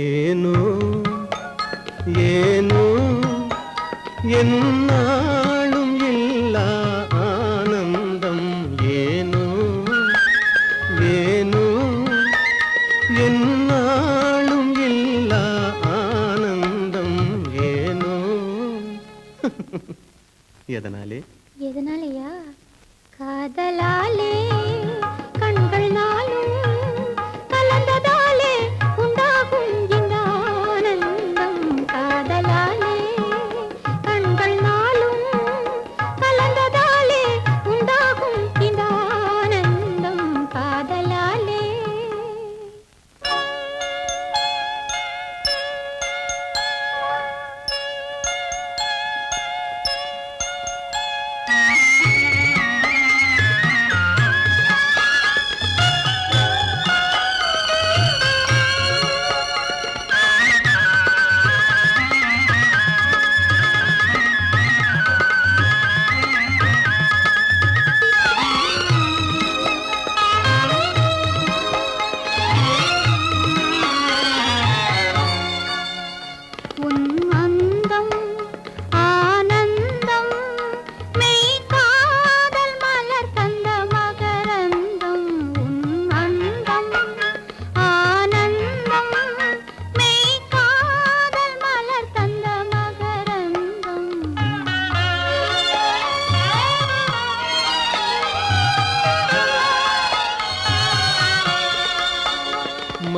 ஏனோ ஏனோ என்னாலும் இல்லா ஆனந்தம் ஏனோ ஏனோ என்னாலும் இல்லா ஆனந்தம் ஏனோ எதனாலே எதனாலயா? காதலாலே கண்கள் நாளும் கலந்ததாலே உண்டாகும் இந்த ஆனந்தம். காதலாலே கண்கள் நாளும் கலந்ததாலே உண்டாகும் இந்த ஆனந்தம். காதலாலே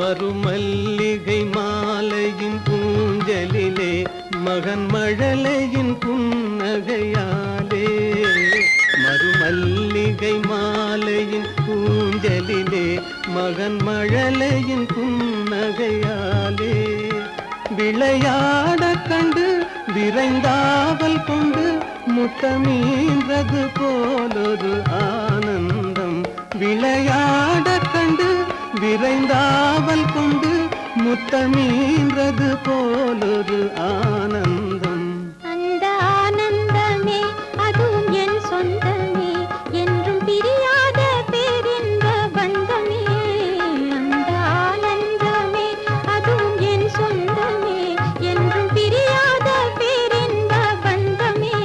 மறுமல்லிகை மாலையின் பூஞ்சலிலே மகன் மழலையின் புன்னகையாலே மறுமல்லிகை மாலையின் பூஞ்சலிலே மகன் மழலையின் புன்னகையாலே விளையாட கண்டு விரைந்தாவல் கொண்டு முத்தமீன்றது போலொரு ஆனந்தம் விளையாட கண்டு விரைந்தாவல் கொண்டு முத்தமீன்றது போலொரு ஆனந்தம். அந்த ஆனந்தமே அதுவும் என் சொந்தமே என்றும் பிரியாத பேரின்ப பந்தமே. அந்த ஆனந்தமே அதுவும் என் சொந்தமே என்றும் பிரியாத பேரின்ப பந்தமே.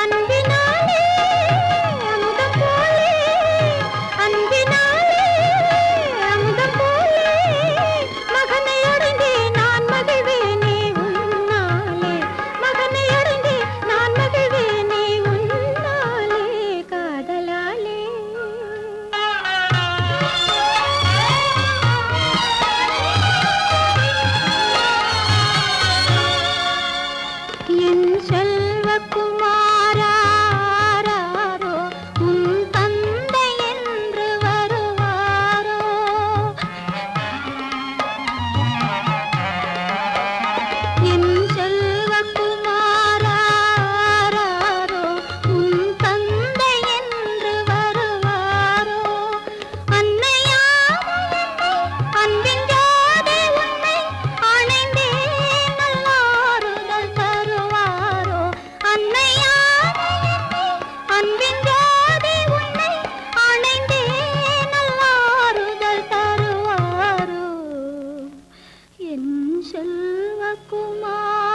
அன்பினாலே அமுதம் போலே அன்பினாலே அமுதம் போலே மகனை அடைந்தே நான் மகிழ்வேனே உன்னாலே. மகனை அடைந்தே நான் மகிழ்வேனே உன்னாலே. காதலாலே என் செல்வக்குமாராரோ உன் தந்தை என்று வருவாரோ? என் செல்வக்குமாராரோ உன் தந்தை என்று வருவாரோ? அன்னையாம் அன்பின் ஜோதி உன்னை அணைந்தே நல்லாறுதல் தருவாரோ? அன்னையாம் அன்பின் ஜோதி உன்னை அணைந்தே நல்லாறுதல் தருவாரோ? என் செல்வக்குமார்